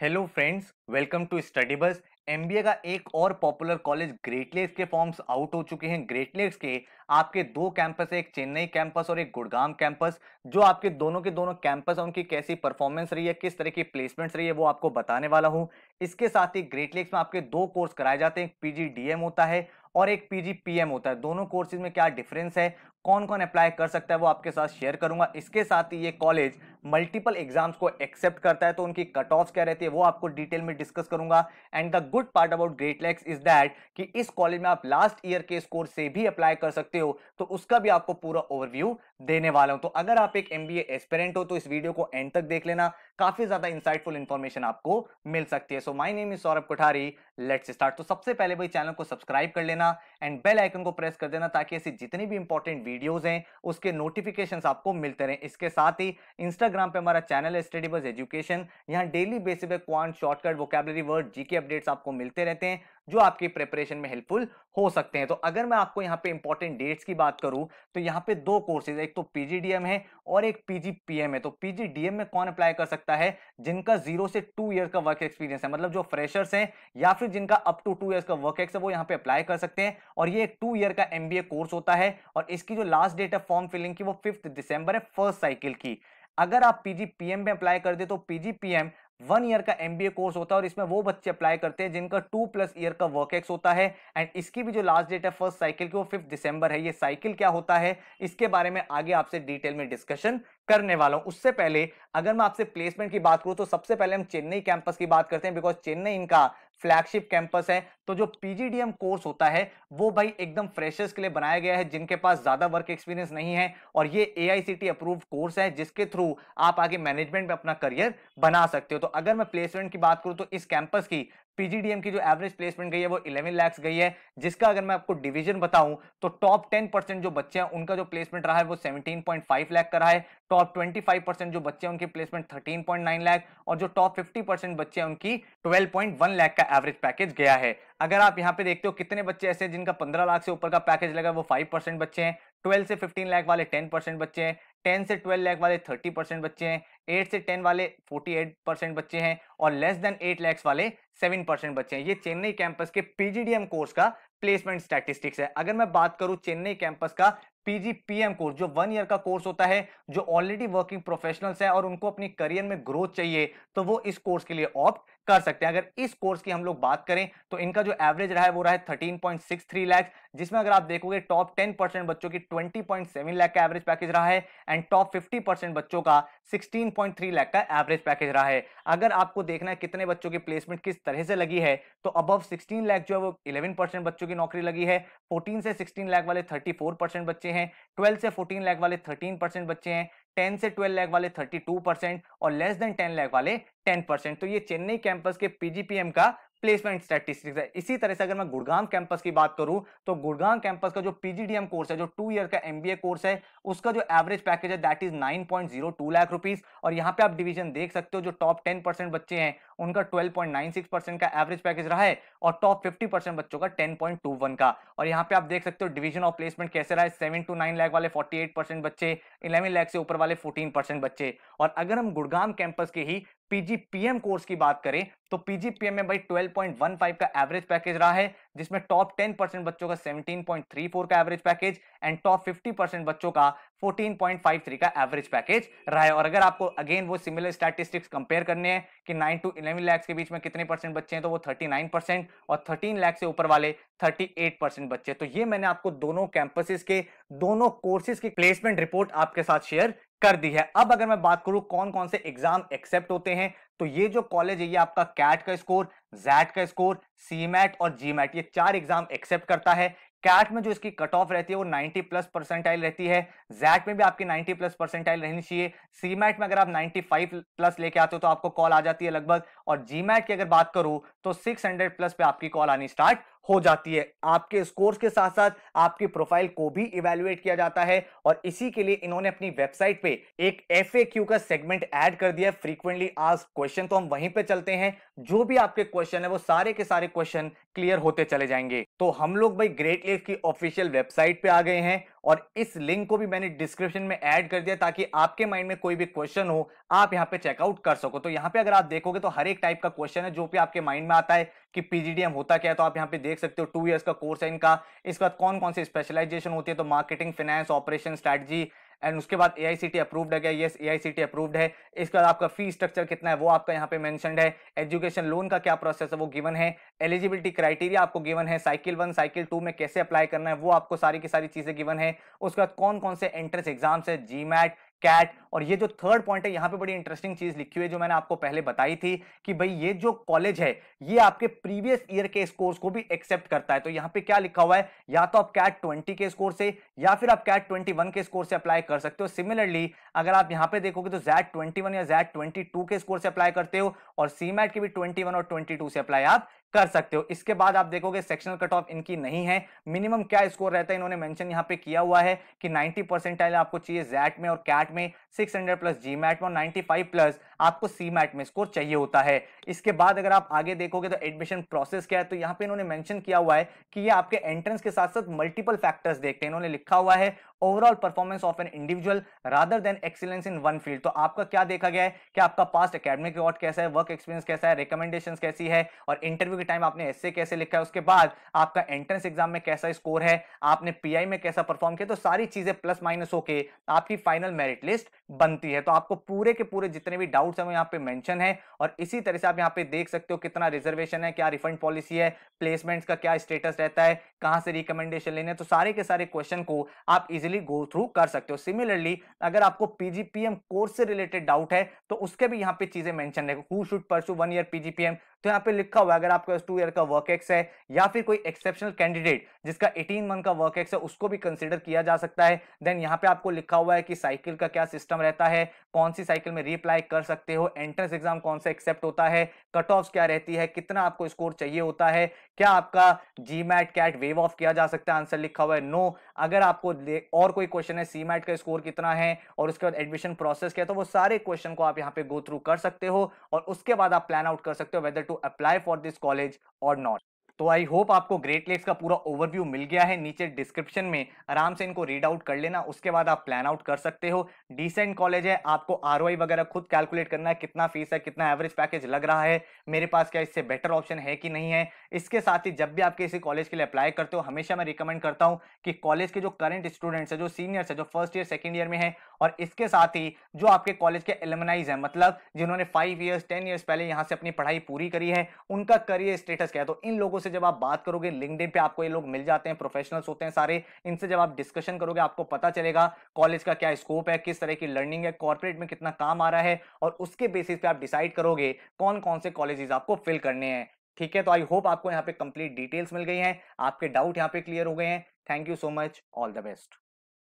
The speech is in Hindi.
Hello friends, welcome to study bus. MBA का एक और पॉपुलर कॉलेज ग्रेट लेक्स के फॉर्म्स आउट हो चुके हैं। ग्रेट लेक्स के आपके दो कैंपस है, एक चेन्नई कैंपस और एक गुड़गांव कैंपस। जो आपके दोनों के दोनों कैंपस है, उनकी कैसी परफॉर्मेंस रही है, किस तरह की प्लेसमेंट्स रही है, वो आपको बताने वाला हूं। इसके साथ ही ग्रेट लेक्स में आपके दो कोर्स कराए जाते हैं, एक पीजीडीएम होता है और एक पीजीपीएम होता है। दोनों कोर्सेज में क्या डिफरेंस है, कौन कौन अप्लाई कर सकता है, वो आपके साथ शेयर करूंगा। इसके साथ ही ये कॉलेज मल्टीपल एग्जाम्स को एक्सेप्ट करता है, तो उनकी कट ऑफ्स क्या रहती है वो आपको डिटेल में डिस्कस करूंगा। And the good part about Great Lakes is that कि इस कॉलेज में आप लास्ट ईयर के स्कोर से भी अप्लाई कर सकते हो, तो उसका भी आपको पूरा ओवरव्यू देने वाला हूं। तो अगर आप एक एमबीए एस्पिरेंट हो तो इस वीडियो को एंड तक देख लेना, काफी ज्यादा इंसाइटफुल इंफॉर्मेशन आपको मिल सकती है। So my name is Saurabh Kothari, let's start. तो सबसे पहले भाई चैनल को सब्सक्राइब कर लेना एंड बेल आइकन को प्रेस कर देना, ताकि ऐसी जितनी भी इंपॉर्टेंट वीडियोस हैं उसके नोटिफिकेशंस आपको मिलते रहें। इसके साथ ही इंस्टाग्राम पे हमारा चैनल है स्टडी बस एजुकेशन, यहाँ डेली बेसिस पे quant, shortcut, vocabulary word, GK updates आपको मिलते रहते हैं, जो आपकी प्रिपरेशन में हेल्पफुल हो सकते हैं। तो अगर मैं आपको यहाँ पे इंपॉर्टेंट डेट्स की बात करूं तो यहाँ पे दो कोर्सेज, एक तो पीजीडीएम है और एक पीजीपीएम है। तो पीजीडीएम में कौन अप्लाई कर सकता है? जिनका 0 से 2 ईयर का वर्क एक्सपीरियंस है, मतलब जो फ्रेशर्स हैं या फिर जिनका अप टू 2 ईयर्स का वर्क एक्स है, वो यहाँ पे अप्लाई कर सकते हैं। और ये एक 2 ईयर का एमबीए कोर्स होता है और इसकी जो लास्ट डेट है फॉर्म फिलिंग की वो 5 दिसंबर है, फर्स्ट साइकिल की। अगर आप पीजीपीएम में अप्लाई कर दे तो पीजीपीएम 1 ईयर का एमबीए कोर्स होता है और इसमें वो बच्चे अप्लाई करते हैं जिनका 2+ ईयर का वर्क एक्स होता है। एंड इसकी भी जो लास्ट डेट है फर्स्ट साइकिल की वो 5 दिसंबर है। ये साइकिल क्या होता है इसके बारे में आगे आपसे डिटेल में डिस्कशन करने वाला हूं। उससे पहले अगर मैं आपसे प्लेसमेंट की बात करूं तो सबसे पहले हम चेन्नई कैंपस की बात करते हैं, बिकॉज चेन्नई इनका फ्लैगशिप कैंपस है। तो जो पीजीडीएम कोर्स होता है वो भाई एकदम फ्रेशर्स के लिए बनाया गया है, जिनके पास ज्यादा वर्क एक्सपीरियंस नहीं है, और ये एआईसीटी अप्रूव्ड कोर्स है जिसके थ्रू आप आगे मैनेजमेंट में अपना करियर बना सकते हो। तो अगर मैं प्लेसमेंट की बात करूं तो इस कैंपस की पीजीडीएम की जो एवरेज प्लेसमेंट गई है वो 11 लाख गई है, जिसका अगर मैं आपको डिवीजन बताऊं तो टॉप 10% जो बच्चे हैं उनका जो प्लेसमेंट रहा है वो 17.5 लाख का रहा है। टॉप 25% जो बच्चे हैं उनकी प्लेसमेंट 13.9 लाख, और जो टॉप 50% बच्चे हैं उनकी 12.1 लाख का एवरेज पैकेज गया है। अगर आप यहाँ पे देखते हो कितने बच्चे ऐसे जिनका 15 लाख से ऊपर का पैकेज लगा, वो 5% बच्चे हैं। 12 से 15 लाख वाले 10% बच्चे हैं। 10 से 12 लाख वाले 30% बच्चे हैं। 8 से 10 वाले 48% बच्चे हैं और लेस देन 8 लाख वाले 7% बच्चे हैं। ये चेन्नई कैंपस के पीजीडीएम कोर्स का प्लेसमेंट स्टैटिस्टिक्स है। अगर मैं बात करूं चेन्नई कैंपस का पीजीपीएम कोर्स, जो 1 ईयर का कोर्स होता है, जो ऑलरेडी वर्किंग प्रोफेशनल्स हैं और उनको अपनी करियर में ग्रोथ चाहिए, तो वो इस कोर्स के लिए ऑप्ट कर सकते हैं। अगर इस कोर्स की हम लोग बात करें तो इनका जो एवरेज रहा है वो रहा है 13.63 लाख, जिसमें अगर आप देखोगे टॉप 10% बच्चों की 20.7 लाख का एवरेज पैकेज रहा है एंड टॉप 50% बच्चों का 16.3 लाख का एवरेज पैकेज रहा है। अगर आपको देखना है कितने बच्चों की प्लेसमेंट किस तरह से लगी है, तो अबव 16 लाख जो है वो 11% बच्चों की नौकरी लगी है। 14 से 16 लाख वाले 34% बच्चे हैं। 12 से 14 लाख वाले 13% बच्चे हैं। 10 से 12 लाख वाले 32% और लेस देन 10 लाख वाले 10%। तो ये चेन्नई कैंपस के पीजीपीएम का प्लेसमेंट स्टैटिस्टिक्स है। इसी तरह से अगर मैं गुड़गांव कैंपस की बात करूं तो गुड़गांव कैंपस का जो पीजीडीएम कोर्स है, जो 2 ईयर का एमबीए कोर्स है, उसका जो एवरेज पैकेज है दैट इज 9.02 लाख रुपीस। और यहां पे आप डिवीजन देख सकते हो, जो टॉप 10% बच्चे हैं उनका 12.96% का एवरेज पैकेज रहा है और टॉप 50% बच्चों का 10.21 का। और यहां पे आप देख सकते हो डिवीजन ऑफ प्लेसमेंट कैसे रहा है। 7 to 9 लाख वाले 48% बच्चे, 11 लाख से ऊपर वाले 14% बच्चे। और अगर हम गुड़गांव कैंपस के ही पीजीपीएम कोर्स की बात करें तो पीजीपीएम में भाई 12.15 का एवरेज पैकेज रहा है, जिसमें टॉप 10% बच्चों का 17.34 का एवरेज पैकेज एंड टॉप 50% बच्चों का 14.53 का एवरेज पैकेज रहा है। और अगर आपको अगेन वो सिमिलर स्टैटिस्टिक्स कंपेयर करने हैं कि 9 to 11 लाख के बीच में कितने परसेंट बच्चे हैं, तो वो 39% और 13 लाख से ऊपर वाले 38% बच्चे। तो ये मैंने आपको दोनों कैंपसेस के दोनों कोर्सेज की प्लेसमेंट रिपोर्ट आपके साथ शेयर कर दी है। अब अगर मैं बात करूं कौन कौन से एग्जाम एक्सेप्ट होते हैं, तो ये जो कॉलेज है ये आपका कैट का स्कोर, जैट का स्कोर, सीमैट और जीमैट, ये 4 एग्जाम एक्सेप्ट करता है। कैट में जो इसकी कट ऑफ रहती है वो 90+ परसेंटाइल रहती है। जैट में भी आपकी 90+ परसेंटाइल रहनी चाहिए। सीमैट में अगर आप 95+ लेके आते हो तो आपको कॉल आ जाती है लगभग। और जीमैट की अगर बात करूं तो 600+ पे आपकी कॉल आनी स्टार्ट हो जाती है। आपके स्कोर्स के साथ साथ आपकी प्रोफाइल को भी इवैल्यूएट किया जाता है, और इसी के लिए इन्होंने अपनी वेबसाइट पे एक एफएक्यू का सेगमेंट ऐड कर दिया है, फ्रीक्वेंटली आस्क्ड क्वेश्चन। तो हम वहीं पे चलते हैं, जो भी आपके क्वेश्चन है वो सारे के सारे क्वेश्चन क्लियर होते चले जाएंगे। तो हम लोग भाई ग्रेट लेक्स की ऑफिशियल वेबसाइट पे आ गए हैं और इस लिंक को भी मैंने डिस्क्रिप्शन में ऐड कर दिया ताकि आपके माइंड में कोई भी क्वेश्चन हो आप यहाँ पे चेकआउट कर सको। तो यहाँ पे अगर आप देखोगे तो हर एक टाइप का क्वेश्चन है जो भी आपके माइंड में आता है कि पीजीडीएम होता क्या है, तो आप यहाँ पे देख सकते हो 2 इयर्स का कोर्स है इनका। इसके बाद कौन कौन सी स्पेशलाइजेशन होती है, तो marketing, finance, operation, strategy, and उसके बाद एआईसीटी अप्रूव्ड है क्या, यस एआईसीटी अप्रूव्ड है। इसके बाद आपका फी स्ट्रक्चर कितना है वो आपका यहाँ पे मेंशन्ड है। एजुकेशन लोन का क्या प्रोसेस है वो गिवन है। एलिजिबिलिटी क्राइटेरिया आपको गिवन है। साइकिल 1 साइकिल 2 में कैसे अप्लाई करना है वो आपको सारी की सारी चीजें गिवन है। उसके बाद कौन कौन से एंट्रेंस एग्जाम्स है, जीमैट, कैट। और ये जो थर्ड पॉइंट है यहाँ पे बड़ी इंटरेस्टिंग चीज लिखी हुई है जो मैंने आपको पहले बताई थी कि भाई ये जो कॉलेज है ये आपके प्रीवियस ईयर के स्कोर्स को भी एक्सेप्ट करता है। तो यहाँ पे क्या लिखा हुआ है, या तो आप कैट 20 के स्कोर से या फिर आप कैट 21 के स्कोर से अप्लाई कर सकते हो। सिमिलरली अगर आप यहाँ पे देखोगे तो जैट 21 या जैट 22 के स्कोर से अप्लाई करते हो और सीमैट के भी 21 और 22 से अप्लाई आप कर सकते हो। इसके बाद आप देखोगे सेक्शनल कट ऑफ इनकी नहीं है। मिनिमम क्या स्कोर रहता है इन्होंने मेंशन यहाँ पे किया हुआ है कि 90 परसेंटाइल आपको चाहिए जैट में और कैट में, 600 प्लस जीमैट में और 95 प्लस आपको सीमैट में स्कोर चाहिए होता है। इसके बाद अगर आप आगे देखोगे तो एडमिशन प्रोसेस क्या है, तो यहाँ पे इन्होंने मेंशन किया हुआ है कि ये आपके एंट्रेंस के साथ साथ मल्टीपल फैक्टर्स देखते हैं। इन्होंने लिखा हुआ है overall performance of an individual rather than excellence in one field. तो आपका क्या देखा गया है कि आपका पास्ट एकेडमिक रिकॉर्ड कैसा है, वर्क एक्सपीरियंस कैसा है, रिकमेंडेशंस कैसी है और इंटरव्यू के टाइम आपने एसए कैसे लिखा है। उसके बाद आपका एंट्रेंस एग्जाम में कैसा स्कोर है, आपने पीआई में कैसा परफॉर्म किया। तो सारी चीजें प्लस माइनस होके आपकी फाइनल मेरिट लिस्ट बनती है। तो आपको पूरे के पूरे जितने भी डाउट्स हैं वो यहाँ पे मेंशन है। और इसी तरह से आप यहाँ पे देख सकते हो कितना रिजर्वेशन है, क्या रिफंड पॉलिसी है, प्लेसमेंट्स का क्या स्टेटस रहता है, कहां से रिकमेंडेशन लेने, तो सारे के सारे क्वेश्चन को आप इजीली गो थ्रू कर सकते हो। सिमिलरली अगर आपको पीजीपीएम कोर्स से रिलेटेड डाउट है तो उसके भी यहाँ पे चीजें मेंशन है। हु शुड परस्यू 1 ईयर पीजीपीएम, तो यहाँ पे लिखा हुआ है अगर आपका 2 ईयर का वर्क एक्स है या फिर कोई एक्सेप्शनल कैंडिडेट जिसका 18 मंथ का वर्क एक्स है उसको भी कंसीडर किया जा सकता है। देन यहाँ पे आपको लिखा हुआ है कि साइकिल का क्या सिस्टम रहता है, कौन सी साइकिल में रीअप्लाई कर सकते हो, एंट्रेंस एग्जाम कौन सा एक्सेप्ट होता है, कट ऑफ क्या रहती है, कितना आपको स्कोर चाहिए होता है, क्या आपका जीमैट कैट वेव ऑफ किया जा सकता है, आंसर लिखा हुआ है नो। अगर आपको और कोई क्वेश्चन है सीमैट का स्कोर कितना है और उसके बाद एडमिशन प्रोसेस क्या है, तो वो सारे क्वेश्चन को आप यहाँ पे गो थ्रू कर सकते हो और उसके बाद आप प्लान आउट कर सकते हो whether to apply for this college और नॉट। तो आई होप आपको ग्रेट लेक्स का पूरा ओवरव्यू मिल गया है। नीचे डिस्क्रिप्शन में आराम से इनको रीड आउट कर लेना, उसके बाद आप प्लान आउट कर सकते हो। डिसेंट कॉलेज है, आपको आरओआई वगैरह खुद कैलकुलेट करना है, कितना फीस है, कितना एवरेज पैकेज लग रहा है, मेरे पास क्या इससे बेटर ऑप्शन है कि नहीं है। इसके साथ ही जब भी आप किसी कॉलेज के लिए अप्लाई करते हो हमेशा मैं रिकमेंड करता हूं कि कॉलेज के जो करंट स्टूडेंट्स है, जो सीनियर्स है, जो फर्स्ट ईयर सेकंड ईयर में है और इसके साथ ही जो आपके कॉलेज के एलुमनाइज है, मतलब जिन्होंने 5 इयर्स 10 इयर्स पहले यहां से अपनी पढ़ाई पूरी करी है, उनका करियर स्टेटस क्या है, तो इन लोगों से जब आप बात करोगे लिंक्डइन पे आपको ये लोग मिल जाते हैं, प्रोफेशनल्स होते हैं सारे, इनसे जब आप डिस्कशन करोगे आपको पता चलेगा कॉलेज का क्या स्कोप है, किस तरह की लर्निंग है, कॉर्पोरेट में कितना काम आ रहा है और उसके बेसिस पे आप डिसाइड करोगे कौन कौन से कॉलेजेस आपको फिल करने हैं। ठीक है, तो आई होप आपको यहाँ पे कंप्लीट डिटेल्स मिल गई हैं, आपके डाउट यहाँ पे क्लियर हो गए हैं। Thank you so much, all the best.